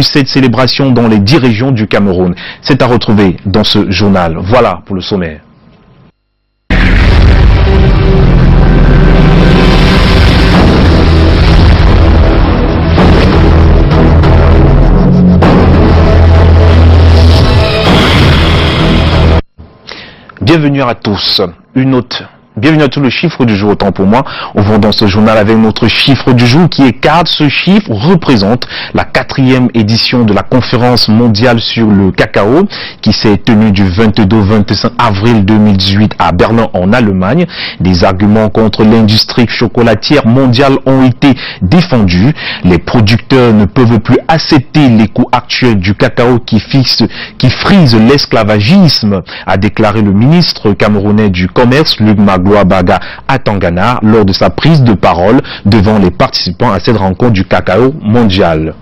sur cette célébration dans les 10 régions du Cameroun. C'est à retrouver dans ce journal. Voilà pour le sommaire. Bienvenue à tous. Bienvenue à tous. Le chiffre du jour, autant pour moi. On va dans ce journal avec notre chiffre du jour qui est 4. Ce chiffre représente la 4e édition de la conférence mondiale sur le cacao qui s'est tenue du 22 au 25 avril 2018 à Berlin en Allemagne. Des arguments contre l'industrie chocolatière mondiale ont été défendus. Les producteurs ne peuvent plus accepter les coûts actuels du cacao qui frise l'esclavagisme, a déclaré le ministre camerounais du commerce, Luc Magloire-Baga Atangana, lors de sa prise de parole devant les participants à cette rencontre du cacao mondial.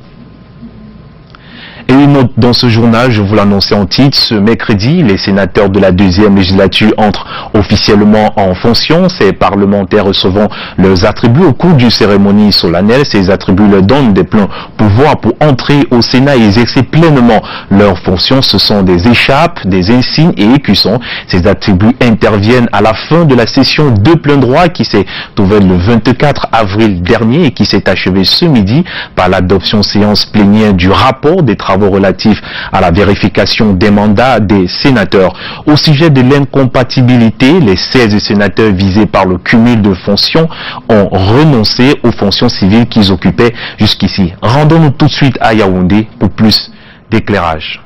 Et une note dans ce journal, je vous l'annonçais en titre, ce mercredi, les sénateurs de la 2e législature entrent officiellement en fonction. Ces parlementaires recevant leurs attributs au cours d'une cérémonie solennelle. Ces attributs leur donnent des pleins pouvoirs pour entrer au Sénat et exercer pleinement leurs fonctions. Ce sont des écharpes, des insignes et écussons. Ces attributs interviennent à la fin de la session de plein droit qui s'est ouverte le 24 avril dernier et qui s'est achevée ce midi par l'adoption séance plénière du rapport des travaux relatifs à la vérification des mandats des sénateurs. Au sujet de l'incompatibilité, les 16 sénateurs visés par le cumul de fonctions ont renoncé aux fonctions civiles qu'ils occupaient jusqu'ici. Rendons-nous tout de suite à Yaoundé pour plus d'éclairage.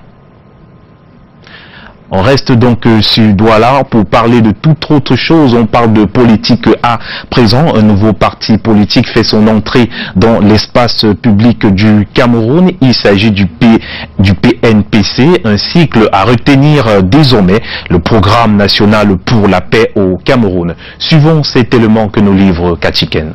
On reste donc sur Douala pour parler de toute autre chose. On parle de politique à présent. Un nouveau parti politique fait son entrée dans l'espace public du Cameroun. Il s'agit du PNPC, un cycle à retenir désormais, le Programme national pour la paix au Cameroun. Suivons cet élément que nous livre Katiken.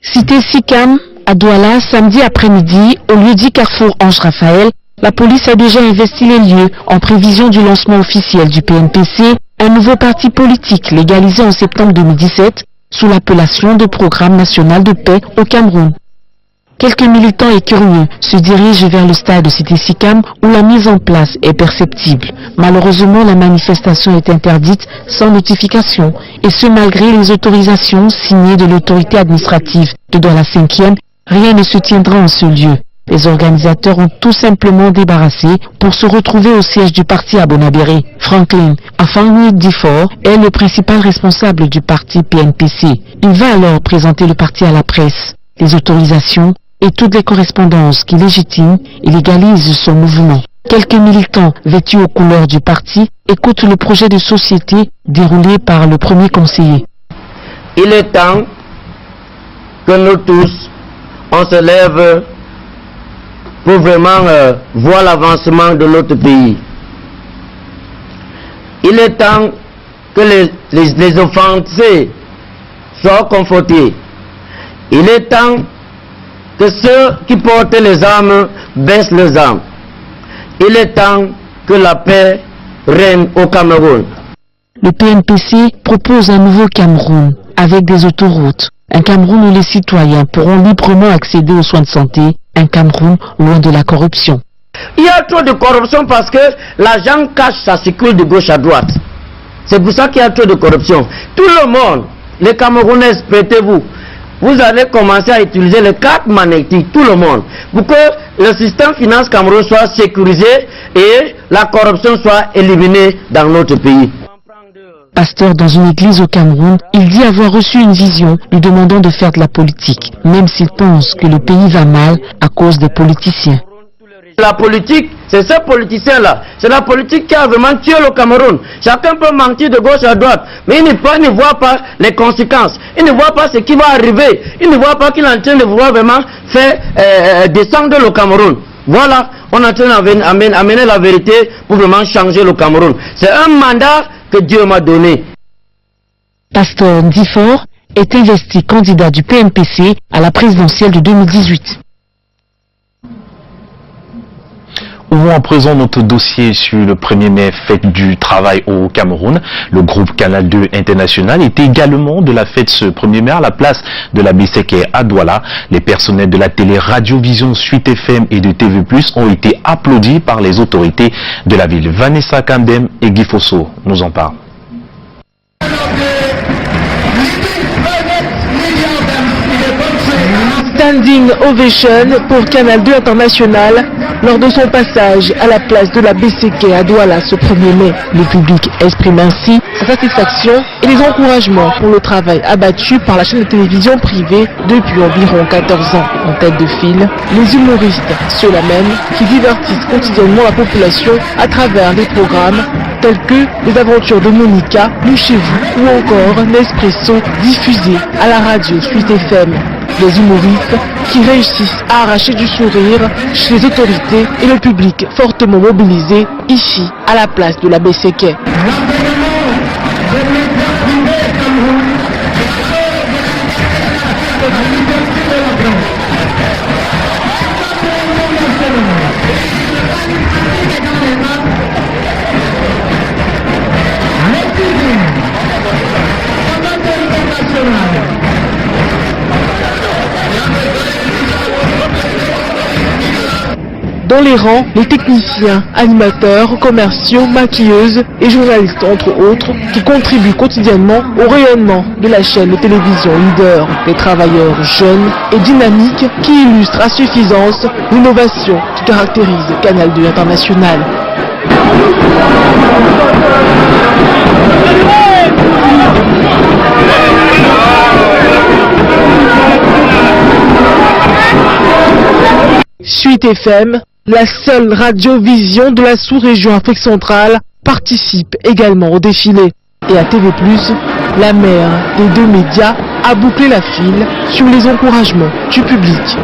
Cité Sikam, à Douala, samedi après-midi, au lieu-dit Carrefour Ange Raphaël, la police a déjà investi les lieux en prévision du lancement officiel du PNPC, un nouveau parti politique légalisé en septembre 2017 sous l'appellation de Programme national de paix au Cameroun. Quelques militants et curieux se dirigent vers le stade de Cité Sikam où la mise en place est perceptible. Malheureusement, la manifestation est interdite sans notification et ce malgré les autorisations signées de l'autorité administrative de Douala 5e, rien ne se tiendra en ce lieu. Les organisateurs ont tout simplement débarrassé pour se retrouver au siège du parti à Bonabéré. Franklin Afangui Diffor est le principal responsable du parti PNPC. Il va alors présenter le parti à la presse, les autorisations et toutes les correspondances qui légitiment et légalisent son mouvement. Quelques militants vêtus aux couleurs du parti écoutent le projet de société déroulé par le premier conseiller. Il est temps que nous tous, on se lève pour vraiment voir l'avancement de notre pays. Il est temps que les offensés soient confortés. Il est temps que ceux qui portent les armes baissent les armes. Il est temps que la paix règne au Cameroun. Le PNPC propose un nouveau Cameroun avec des autoroutes. Un Cameroun où les citoyens pourront librement accéder aux soins de santé. Un Cameroun loin de la corruption. Il y a trop de corruption parce que l'argent cache, ça circule de gauche à droite. C'est pour ça qu'il y a trop de corruption. Tout le monde, les Camerounais, prêtez-vous. Vous allez commencer à utiliser les cartes magnétiques, tout le monde, pour que le système finance Cameroun soit sécurisé et la corruption soit éliminée dans notre pays. Pasteur dans une église au Cameroun, il dit avoir reçu une vision lui demandant de faire de la politique, même s'il pense que le pays va mal à cause des politiciens. La politique, c'est ces politiciens-là. C'est la politique qui a vraiment tué le Cameroun. Chacun peut mentir de gauche à droite, mais il ne voit pas les conséquences. Il ne voit pas ce qui va arriver. Il ne voit pas qu'il est en train de vouloir vraiment faire descendre le Cameroun. Voilà, on est en train d'amener la vérité pour vraiment changer le Cameroun. C'est un mandat que Dieu m'a donné. Pasteur Diffor est investi candidat du PNPC à la présidentielle de 2018. Ouvrons à présent notre dossier sur le 1er mai, fête du travail au Cameroun. Le groupe Canal 2 International était également de la fête ce 1er mai à la place de la Besséké à Douala. Les personnels de la télé Radio-Vision Suite FM et de TV+, ont été applaudis par les autorités de la ville. Vanessa Kandem et Guy Fosso nous en parlent. Standing ovation pour Canal 2 International lors de son passage à la place de la Besséké à Douala ce 1er mai. Le public exprime ainsi sa satisfaction et les encouragements pour le travail abattu par la chaîne de télévision privée depuis environ 14 ans. En tête de file, les humoristes, ceux-là même qui divertissent quotidiennement la population à travers des programmes tels que les aventures de Monica, Nous chez vous ou encore Nespresso diffusé à la radio Suite FM. Des humoristes qui réussissent à arracher du sourire chez les autorités et le public fortement mobilisé ici à la place de la Besséké. Dans les rangs, les techniciens, animateurs, commerciaux, maquilleuses et journalistes entre autres, qui contribuent quotidiennement au rayonnement de la chaîne de télévision leader. Des travailleurs jeunes et dynamiques qui illustrent à suffisance l'innovation qui caractérise Canal 2 International. Suite FM, la seule radio-vision de la sous-région Afrique centrale, participe également au défilé. Et à TV+, la mère des deux médias a bouclé la file sur les encouragements du public.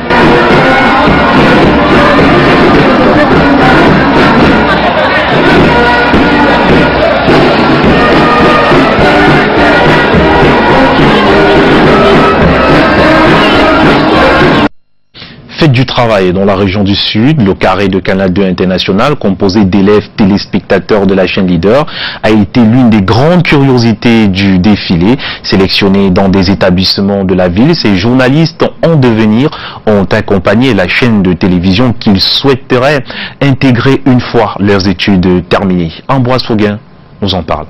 Fête du travail dans la région du Sud, le carré de Canal 2 International, composé d'élèves téléspectateurs de la chaîne leader, a été l'une des grandes curiosités du défilé. Sélectionnés dans des établissements de la ville, ces journalistes en devenir ont accompagné la chaîne de télévision qu'ils souhaiteraient intégrer une fois leurs études terminées. Ambroise Fauguin nous en parle.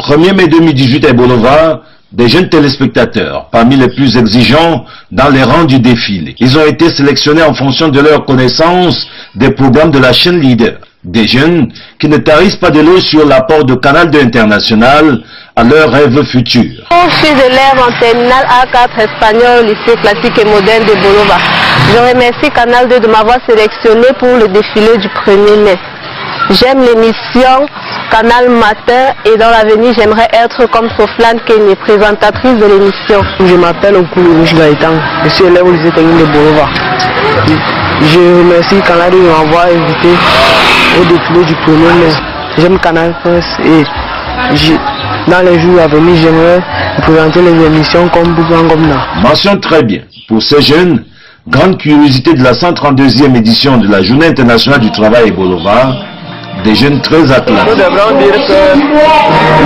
1er mai 2018 à Boulevard, des jeunes téléspectateurs, parmi les plus exigeants dans les rangs du défilé. Ils ont été sélectionnés en fonction de leur connaissance des programmes de la chaîne leader. Des jeunes qui ne tarissent pas de l'eau sur l'apport de Canal 2 International à leurs rêves futurs. Je suis élève en terminale A4 espagnol au lycée classique et moderne de Boulevard. Je remercie Canal 2 de m'avoir sélectionné pour le défilé du 1er mai. J'aime l'émission Canal Matin et dans l'avenir j'aimerais être comme Soflane Kenny, présentatrice de l'émission. Je m'appelle Okulu Gaëtan, je suis élève au lycée technique de Boulevard. Je remercie Canal de m'avoir invité au défilé du 1er mai. J'aime Canal France et dans les jours à venir j'aimerais présenter les émissions comme Bougan Gomna. Mention très bien pour ces jeunes. Grande curiosité de la 132e édition de la Journée internationale du travail et Boulevard. Des jeunes très athlètes. Nous devrons dire que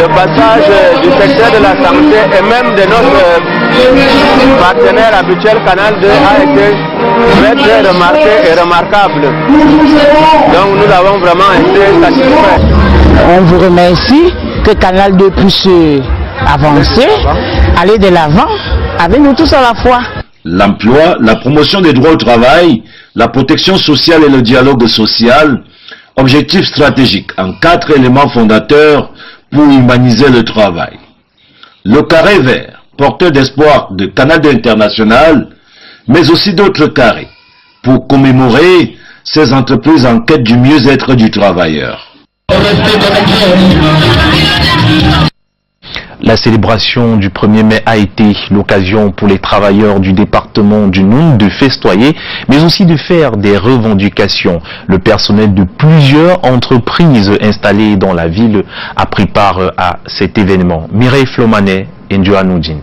le passage du secteur de la santé et même de notre partenaire habituel Canal 2 a été très remarqué et remarquable. Donc nous avons vraiment été satisfaits. On vous remercie que Canal 2 puisse avancer, aller de l'avant avec nous tous à la fois. L'emploi, la promotion des droits au travail, la protection sociale et le dialogue social. Objectif stratégique en 4 éléments fondateurs pour humaniser le travail. Le carré vert, porteur d'espoir de Canal 2 International, mais aussi d'autres carrés, pour commémorer ces entreprises en quête du mieux-être du travailleur. La célébration du 1er mai a été l'occasion pour les travailleurs du département du Noun de festoyer, mais aussi de faire des revendications. Le personnel de plusieurs entreprises installées dans la ville a pris part à cet événement. Mireille Flomanet et Ndjoanoudine.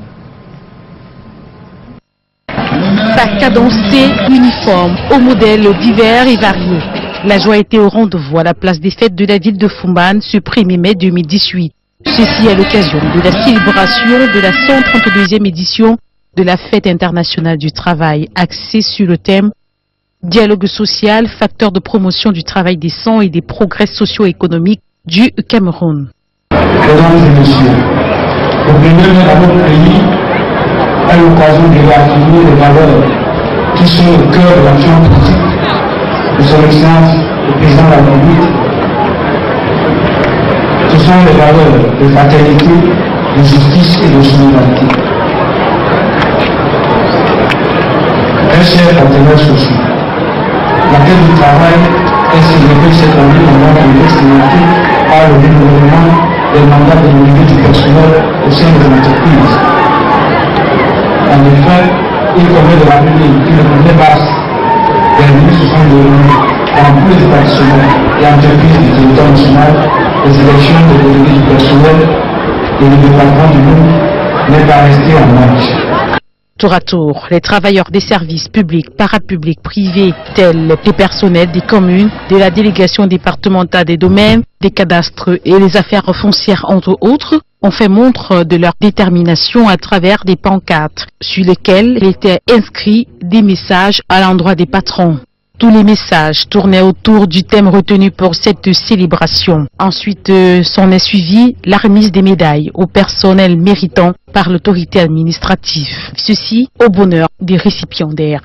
Pas cadencé, uniforme, aux modèles divers et variés. La joie était au rendez-vous à la place des fêtes de la ville de Foumban ce 1er mai 2018. Ceci à l'occasion de la célébration de la 132e édition de la Fête internationale du travail, axée sur le thème « Dialogue social, facteur de promotion du travail décent et des progrès socio-économiques du Cameroun ». Mesdames et messieurs, le 1er mai dans notre pays a l'occasion de réaffirmer les valeurs qui sont au cœur de l'action politique de son Excellence, le Président de la République. Ce sont les valeurs de fraternité, de justice et de solidarité. Très chers partenaires sociaux, la quête du travail est célébrée cette année dans notre contexte thématique par le renouvellement des mandats délégués du personnel au sein des entreprises. En effet, il convient de rappeler que le 1er mars dernier se sont déroulées dans tous les établissements et entreprises du territoire national les élections des délégués du personnel et le département du monde n'est pas resté en marche. Tour à tour, les travailleurs des services publics, parapublics, privés, tels les personnels des communes, de la délégation départementale des domaines, des cadastres et les affaires foncières entre autres, ont fait montre de leur détermination à travers des pancartes sur lesquelles étaient inscrits des messages à l'endroit des patrons. Tous les messages tournaient autour du thème retenu pour cette célébration. Ensuite, s'en est suivi la remise des médailles au personnel méritant par l'autorité administrative. Ceci au bonheur des récipiendaires.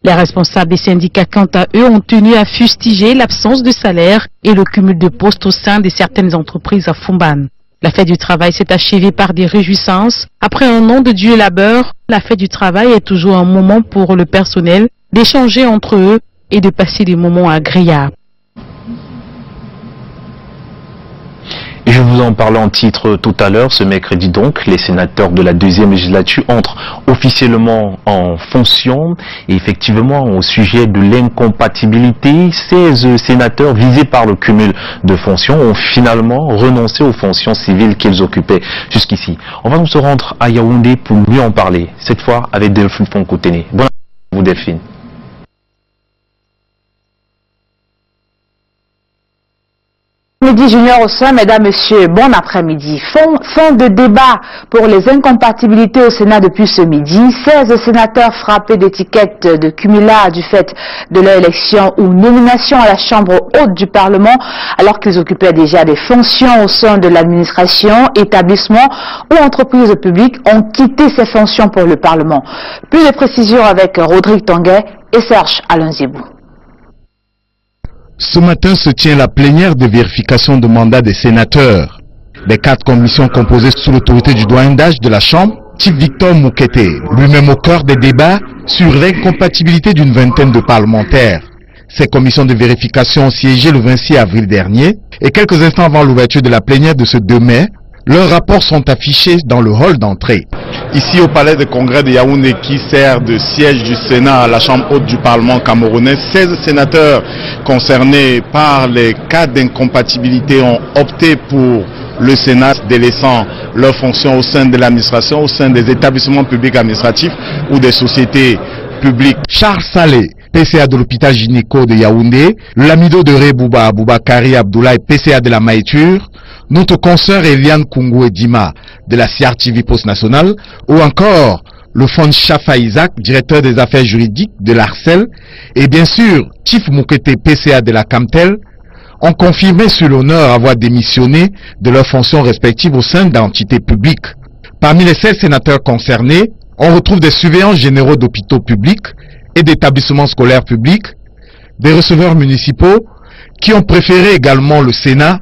Les responsables des syndicats, quant à eux, ont tenu à fustiger l'absence de salaire et le cumul de postes au sein de certaines entreprises à Foumban. La fête du travail s'est achevée par des réjouissances. Après un an de dur labeur, la fête du travail est toujours un moment pour le personnel d'échanger entre eux et de passer des moments agréables. Et je vous en parlais en titre tout à l'heure, ce mercredi donc, les sénateurs de la 2e législature entrent officiellement en fonction. Et effectivement, au sujet de l'incompatibilité, 16 sénateurs visés par le cumul de fonctions ont finalement renoncé aux fonctions civiles qu'ils occupaient jusqu'ici. On va nous se rendre à Yaoundé pour mieux en parler, cette fois avec Delphine Fonkotene. Bonne à vous Delphine. Midi Junior au sein, mesdames, messieurs, bon après-midi. Fin de débat pour les incompatibilités au Sénat depuis ce midi. 16 sénateurs frappés d'étiquettes de cumulat du fait de leur élection ou nomination à la Chambre haute du Parlement, alors qu'ils occupaient déjà des fonctions au sein de l'administration, établissements ou entreprises publiques, ont quitté ces fonctions pour le Parlement. Plus de précisions avec Rodrigue Tanguay et Serge Alain-Zibou. Ce matin se tient la plénière de vérification de mandat des sénateurs. Les 4 commissions composées sous l'autorité du doyen d'âge de la Chambre, Chief Victor Moukete, lui-même au cœur des débats sur l'incompatibilité d'une vingtaine de parlementaires. Ces commissions de vérification ont siégé le 26 avril dernier et quelques instants avant l'ouverture de la plénière de ce 2 mai, leurs rapports sont affichés dans le hall d'entrée. Ici au palais de congrès de Yaoundé qui sert de siège du Sénat à la Chambre haute du Parlement camerounais, 16 sénateurs concernés par les cas d'incompatibilité ont opté pour le Sénat, délaissant leurs fonctions au sein de l'administration, au sein des établissements publics administratifs ou des sociétés publiques. Charles Salé, PCA de l'hôpital gynéco de Yaoundé, l'amido de Rebouba Aboubakari Abdoulaye, PCA de la Maïture, notre consoeur Eliane Kungou Dima de la CRTV Post Nationale, ou encore le Fond Chafa Isaac, directeur des affaires juridiques de l'Arcel, et bien sûr Chief Moukete, PCA de la Camtel, ont confirmé sur l'honneur avoir démissionné de leurs fonctions respectives au sein d'entités publiques. Parmi les 16 sénateurs concernés, on retrouve des surveillants généraux d'hôpitaux publics et d'établissements scolaires publics, des receveurs municipaux qui ont préféré également le Sénat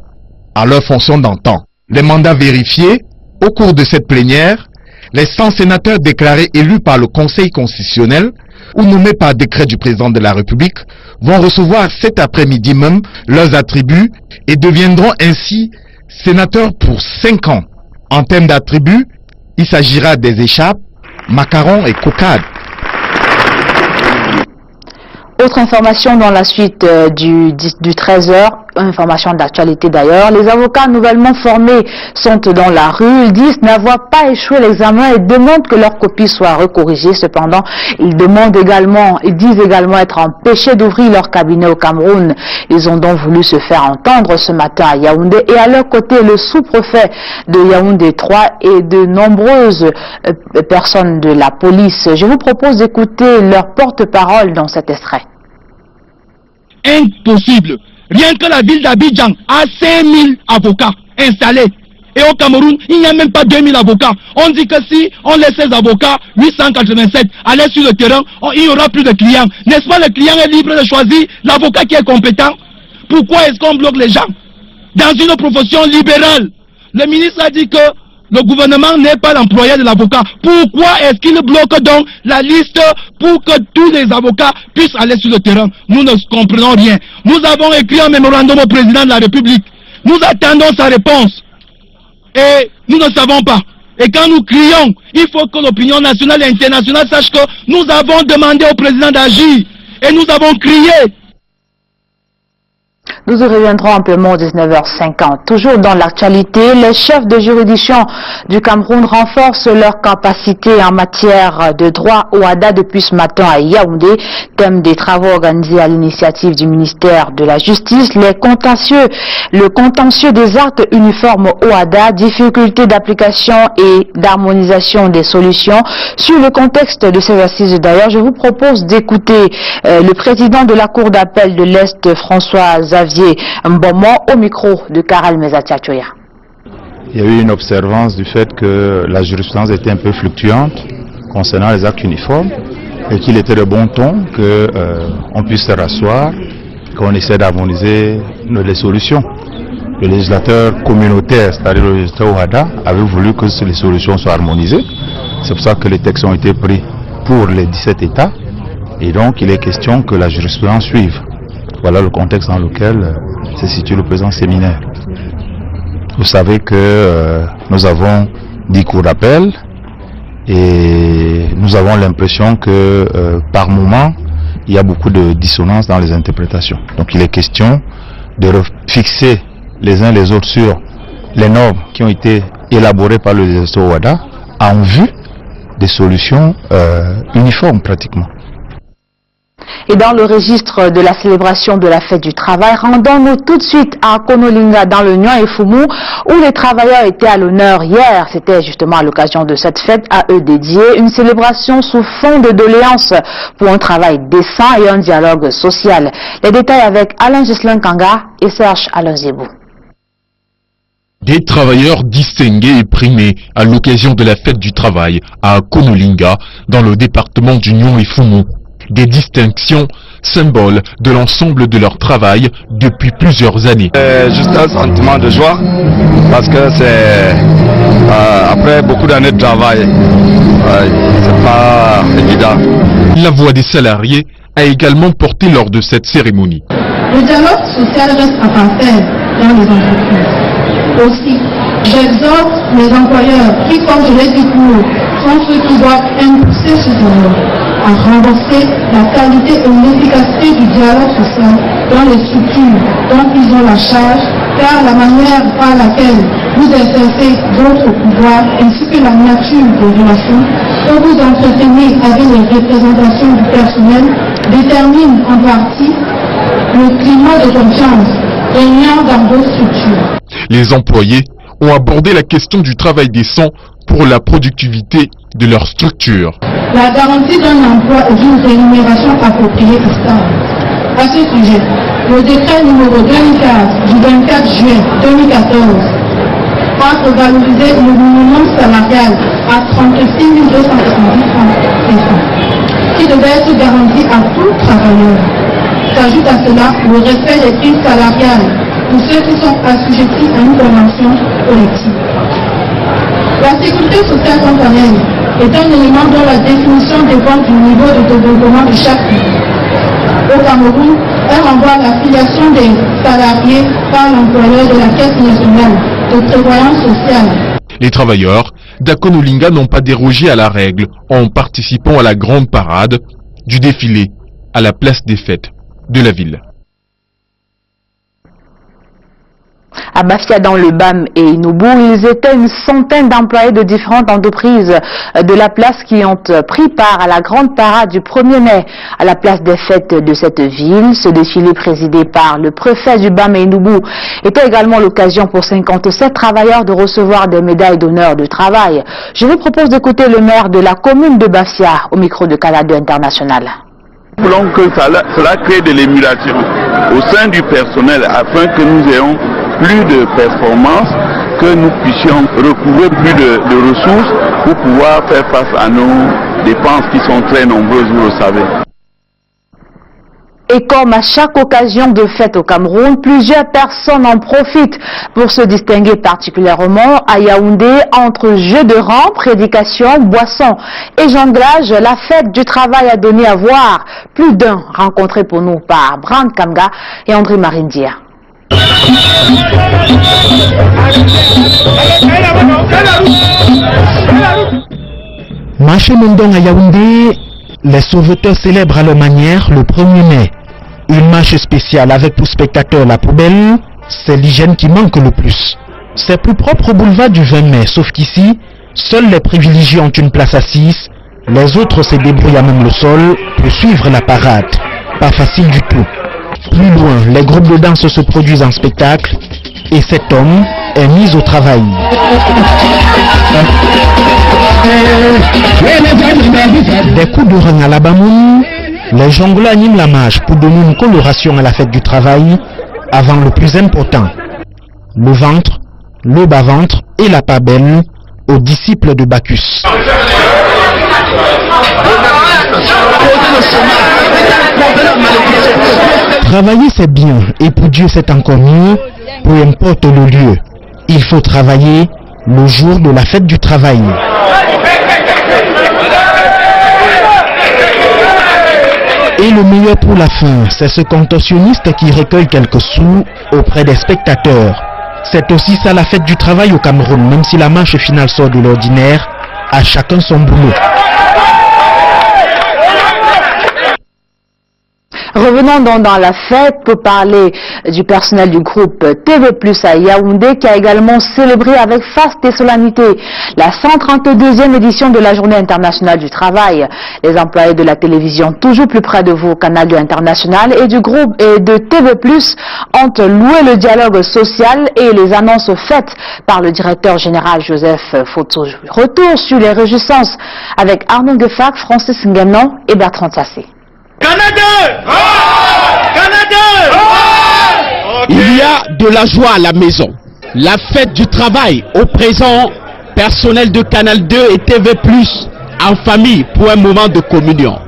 à leurs fonctions d'antan. Les mandats vérifiés, au cours de cette plénière, les 100 sénateurs déclarés élus par le Conseil constitutionnel ou nommés par décret du président de la République vont recevoir cet après-midi même leurs attributs et deviendront ainsi sénateurs pour 5 ans. En termes d'attributs, il s'agira des écharpes, macarons et cocardes. Autre information dans la suite du 13h, information d'actualité d'ailleurs. Les avocats nouvellement formés sont dans la rue. Ils disent n'avoir pas échoué l'examen et demandent que leur copie soit recorrigée. Cependant, ils disent également être empêchés d'ouvrir leur cabinet au Cameroun. Ils ont donc voulu se faire entendre ce matin à Yaoundé et à leur côté le sous-préfet de Yaoundé 3 et de nombreuses personnes de la police. Je vous propose d'écouter leur porte-parole dans cet extrait. Impossible. Rien que la ville d'Abidjan a 5000 avocats installés. Et au Cameroun, il n'y a même pas 2000 avocats. On dit que si on laisse ces avocats, 887, aller sur le terrain, il n'y aura plus de clients. N'est-ce pas, le client est libre de choisir l'avocat qui est compétent? Pourquoi est-ce qu'on bloque les gens dans une profession libérale? Le ministre a dit que le gouvernement n'est pas l'employeur de l'avocat. Pourquoi est-ce qu'il bloque donc la liste pour que tous les avocats puissent aller sur le terrain? Nous ne comprenons rien. Nous avons écrit un mémorandum au président de la République. Nous attendons sa réponse. Et nous ne savons pas. Et quand nous crions, il faut que l'opinion nationale et internationale sache que nous avons demandé au président d'agir. Et nous avons crié. Nous y reviendrons amplement à 19h50. Toujours dans l'actualité, les chefs de juridiction du Cameroun renforcent leur capacité en matière de droit OHADA depuis ce matin à Yaoundé. Thème des travaux organisés à l'initiative du ministère de la Justice, le contentieux des actes uniformes OHADA, difficultés d'application et d'harmonisation des solutions. Sur le contexte de ces assises d'ailleurs, je vous propose d'écouter le président de la Cour d'appel de l'Est, François Xavier Mbomo, au micro de Karel Mezatiachoya. Il y a eu une observance du fait que la jurisprudence était un peu fluctuante concernant les actes uniformes et qu'il était de bon ton qu'on puisse se rasseoir, qu'on essaie d'harmoniser les solutions. Le législateur communautaire, c'est-à-dire le législateur OHADA, avait voulu que les solutions soient harmonisées. C'est pour ça que les textes ont été pris pour les 17 États et donc il est question que la jurisprudence suive. Voilà le contexte dans lequel se situe le présent séminaire. Vous savez que nous avons 10 cours d'appel et nous avons l'impression que par moment, il y a beaucoup de dissonances dans les interprétations. Donc il est question de fixer les uns les autres sur les normes qui ont été élaborées par le législateur OHADA en vue des solutions uniformes pratiquement. Et dans le registre de la célébration de la fête du travail, rendons-nous tout de suite à Konolinga dans le Nyon et Fumu où les travailleurs étaient à l'honneur hier. C'était justement à l'occasion de cette fête à eux dédiée, une célébration sous fond de doléances pour un travail décent et un dialogue social. Les détails avec Alain Gislain Kanga et Serge Alain Zébou. Des travailleurs distingués et primés à l'occasion de la fête du travail à Konolinga dans le département du Nyon et Fumu. Des distinctions, symboles de l'ensemble de leur travail depuis plusieurs années. C'est juste un sentiment de joie parce que c'est après beaucoup d'années de travail, c'est pas évident. La voix des salariés a également porté lors de cette cérémonie. Le dialogue social reste à parfaire dans les entreprises. Aussi, j'exhorte les employeurs qui, comme je l'ai dit pour sont ceux qui doivent impulser ce dialogue, à renforcer la qualité et l'efficacité du dialogue social dans les structures dont ils ont la charge, car la manière par laquelle vous exercez votre pouvoir ainsi que la nature des relations que vous entretenez avec les représentations du personnel détermine en partie le climat de confiance régnant dans vos structures. Les employés ont abordé la question du travail décent pour la productivité de leur structure. La garantie d'un emploi et d'une rémunération appropriée et stable. À ce sujet, le décret numéro 2004 du 24 juin 2014 a revalorisé le minimum salarial à 36 270 francs, qui devait être garanti à tout travailleur. S'ajoute à cela le respect des primes salariales pour ceux qui sont assujettis à une convention collective. La sécurité sociale quant à elle est un élément dont la définition dépend du niveau de développement de chaque pays. Au Cameroun, elle renvoie à l'affiliation des salariés par l'employeur de la Caisse nationale de prévoyance sociale. Les travailleurs d'Akonolinga n'ont pas dérogé à la règle en participant à la grande parade du défilé à la place des fêtes de la ville. À Bafia, dans le BAM et Inubu, ils étaient une centaine d'employés de différentes entreprises de la place qui ont pris part à la grande parade du 1er mai à la place des fêtes de cette ville. Ce défilé présidé par le préfet du BAM et Inubu était également l'occasion pour 57 travailleurs de recevoir des médailles d'honneur de travail. Je vous propose d'écouter le maire de la commune de Bafia au micro de Canal 2 International. Nous voulons que cela crée de l'émulation au sein du personnel afin que nous ayons plus de performances, que nous puissions recouvrer plus de ressources pour pouvoir faire face à nos dépenses qui sont très nombreuses, vous le savez. Et comme à chaque occasion de fête au Cameroun, plusieurs personnes en profitent pour se distinguer particulièrement à Yaoundé entre jeux de rang, prédication, boissons et jonglage. La fête du travail a donné à voir plus d'un rencontré pour nous par Brand Kamga et André Marindia. Marché Mondong à Yaoundé, les sauveteurs célèbrent à leur manière le 1er mai. Une marche spéciale avec pour spectateurs la poubelle, c'est l'hygiène qui manque le plus. C'est plus propre au boulevard du 20 mai, sauf qu'ici, seuls les privilégiés ont une place assise, les autres se débrouillent à même le sol pour suivre la parade. Pas facile du tout. Plus loin, les groupes de danse se produisent en spectacle et cet homme est mis au travail. Des coups de rein à la Bamoun, les jongleurs animent la marche pour donner une coloration à la fête du travail avant le plus important, le ventre, le bas-ventre et la part belle aux disciples de Bacchus. Travailler c'est bien et pour Dieu c'est encore mieux, peu importe le lieu. Il faut travailler le jour de la fête du travail. Et le meilleur pour la fin, c'est ce contorsionniste qui recueille quelques sous auprès des spectateurs. C'est aussi ça la fête du travail au Cameroun, même si la marche finale sort de l'ordinaire, à chacun son boulot. Revenons donc dans la fête pour parler du personnel du groupe TV+ à Yaoundé qui a également célébré avec faste et solennité la 132e édition de la Journée internationale du travail. Les employés de la télévision toujours plus près de vous, Canal 2 International et du groupe et de TV+ ont loué le dialogue social et les annonces faites par le directeur général Joseph Foto. Retour sur les réjouissances avec Arnaud Gefak, Francis Nganon et Bertrand Sassé. Canada! Il y a de la joie à la maison. La fête du travail au présent, personnel de Canal 2 et TV+, en famille pour un moment de communion.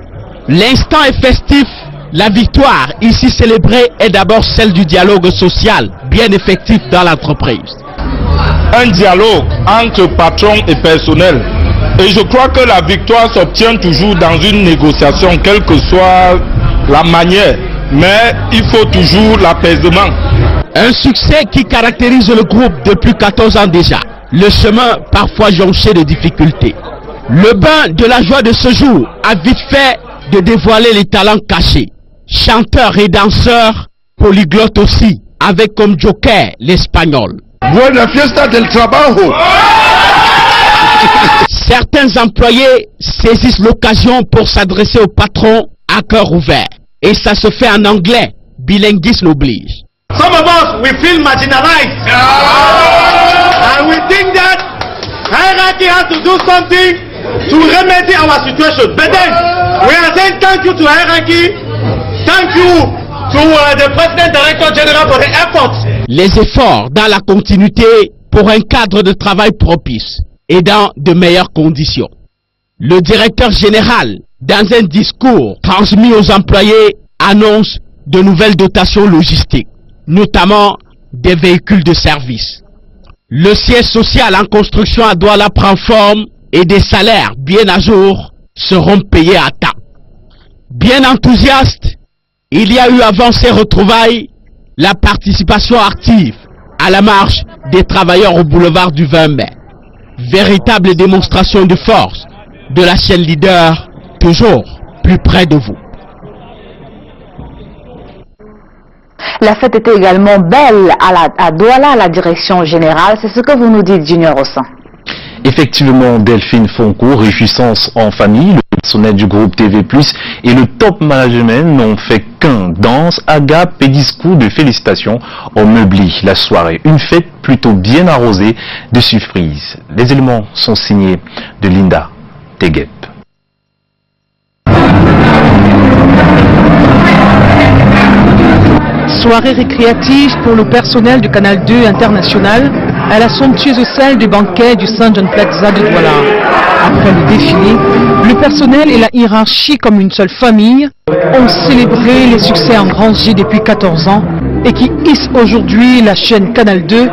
L'instant est festif. La victoire ici célébrée est d'abord celle du dialogue social, bien effectif dans l'entreprise. Un dialogue entre patron et personnel. Et je crois que la victoire s'obtient toujours dans une négociation, quelle que soit la manière. Mais il faut toujours l'apaisement. Un succès qui caractérise le groupe depuis 14 ans déjà. Le chemin parfois jonché de difficultés. Le bain de la joie de ce jour a vite fait de dévoiler les talents cachés. Chanteurs et danseurs, polyglottes aussi, avec comme joker l'espagnol. Buena fiesta del trabajo. Certains employés saisissent l'occasion pour s'adresser au patron à cœur ouvert. Et ça se fait en anglais, bilinguisme oblige. Some of us, we feel marginalized. And we think that hierarchy has to do something to remedy our situation. But then, we are saying thank you to hierarchy. Thank you to the President Director General for the efforts. Les efforts dans la continuité pour un cadre de travail propice et dans de meilleures conditions. Le directeur général, dans un discours transmis aux employés, annonce de nouvelles dotations logistiques, notamment des véhicules de service. Le siège social en construction à Douala prend forme et des salaires bien à jour seront payés à temps. Bien enthousiaste, il y a eu avant ces retrouvailles la participation active à la marche des travailleurs au boulevard du 20 mai. Véritable démonstration de force de la chaîne leader, toujours plus près de vous. La fête était également belle à Douala, à la direction générale. C'est ce que vous nous dites, Junior Ossan. Effectivement, Delphine Fonko, réjouissance en famille, le personnel du groupe TV+, et le top management n'ont fait qu'un danse, agape et discours de félicitations ont meublé la soirée. Une fête plutôt bien arrosée de surprises. Les éléments sont signés de Linda Teguep. Soirée récréative pour le personnel du Canal 2 International à la somptueuse salle du banquet du St. John Plaza de Douala. Après le défilé, le personnel et la hiérarchie comme une seule famille ont célébré les succès engrangés depuis 14 ans et qui hissent aujourd'hui la chaîne Canal 2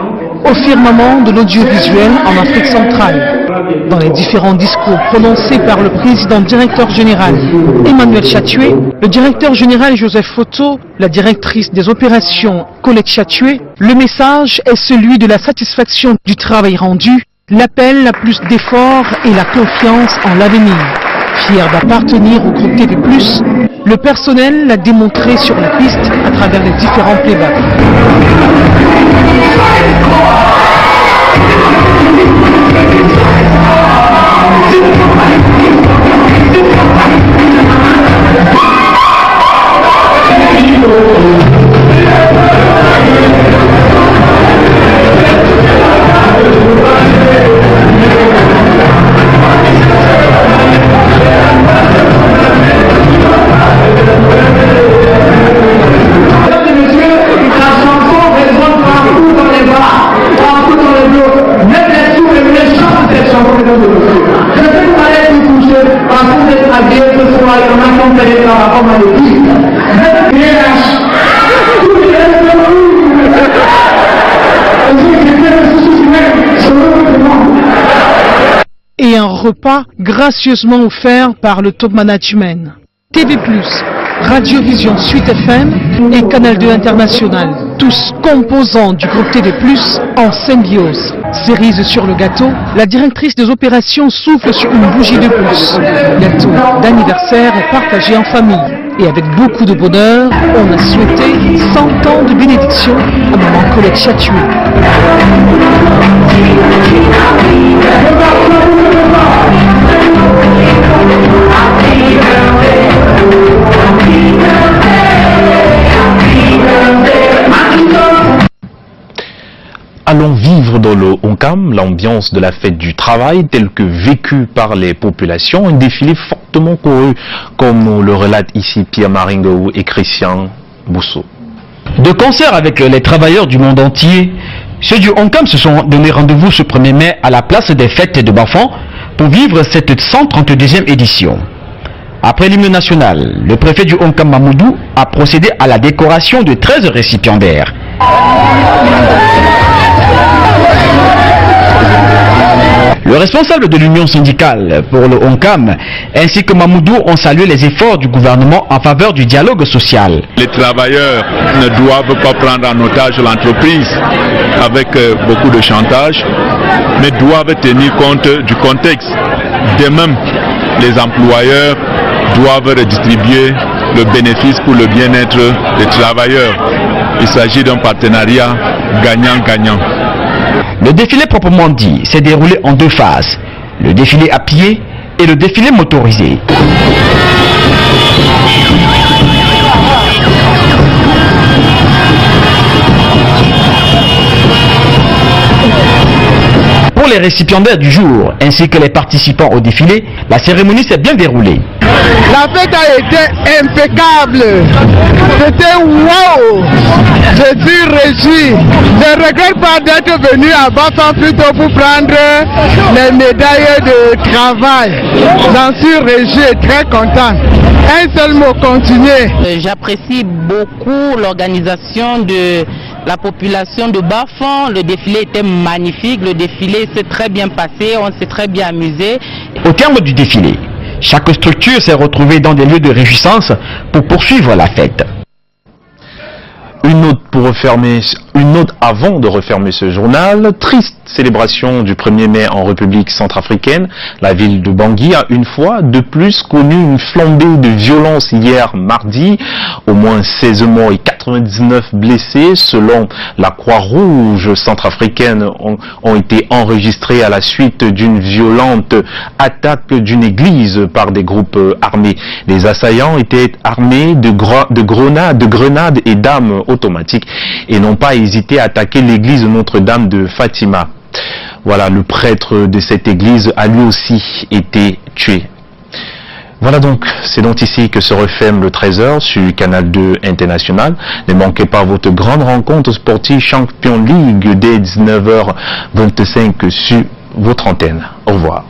au firmament de l'audiovisuel en Afrique centrale. Dans les différents discours prononcés par le président directeur général Emmanuel Chatué, le directeur général Joseph Foto, la directrice des opérations Colette Chatué, le message est celui de la satisfaction du travail rendu, l'appel à plus d'efforts et la confiance en l'avenir. Fier d'appartenir au groupe TV+, le personnel l'a démontré sur la piste à travers les différents playbacks. Et un repas gracieusement offert par le top management. TV+, Radio Vision Suite FM et Canal 2 International, tous composants du groupe TV+, en symbiose. Cerise sur le gâteau, la directrice des opérations souffle sur une bougie de plus. Le gâteau d'anniversaire est partagé en famille. Et avec beaucoup de bonheur, on a souhaité 100 ans de bénédiction à maman Colette Chatué. Allons vivre dans le Onkam l'ambiance de la fête du travail telle que vécue par les populations, un défilé fortement couru comme le relate ici Pierre Maringo et Christian Bousso. De concert avec les travailleurs du monde entier, ceux du Onkam se sont donné rendez-vous ce 1er mai à la place des fêtes de Bafan pour vivre cette 132e édition. Après l'hymne national, le préfet du Onkam Mamoudou a procédé à la décoration de 13 récipiendaires. Le responsable de l'union syndicale pour le Onkam ainsi que Mamoudou ont salué les efforts du gouvernement en faveur du dialogue social. Les travailleurs ne doivent pas prendre en otage l'entreprise avec beaucoup de chantage, mais doivent tenir compte du contexte. De même, les employeurs doivent redistribuer le bénéfice pour le bien-être des travailleurs. Il s'agit d'un partenariat gagnant-gagnant. Le défilé proprement dit s'est déroulé en 2 phases, le défilé à pied et le défilé motorisé. Pour les récipiendaires du jour ainsi que les participants au défilé, la cérémonie s'est bien déroulée. La fête a été impeccable. C'était wow. Je suis réjoui. Je ne regrette pas d'être venu à Bafan plutôt pour prendre les médailles de travail. J'en suis réjoui et très content. Un seul mot, continuer. J'apprécie beaucoup l'organisation de la population de Bafan. Le défilé était magnifique. Le défilé s'est très bien passé. On s'est très bien amusé. Au terme du défilé, chaque structure s'est retrouvée dans des lieux de réjouissance pour poursuivre la fête. Une note avant de refermer ce journal. Triste célébration du 1er mai en République centrafricaine. La ville de Bangui a une fois de plus connu une flambée de violence hier mardi. Au moins 16 morts et 99 blessés, selon la Croix-Rouge centrafricaine, ont été enregistrés à la suite d'une violente attaque d'une église par des groupes armés. Les assaillants étaient armés de grenades et d'armes automatiques et n'ont pas hésité à attaquer l'église Notre-Dame de Fatima. Voilà, le prêtre de cette église a lui aussi été tué. Voilà donc, c'est donc ici que se referme le 13h sur Canal 2 International. Ne manquez pas votre grande rencontre sportive Champions League dès 19h25 sur votre antenne. Au revoir.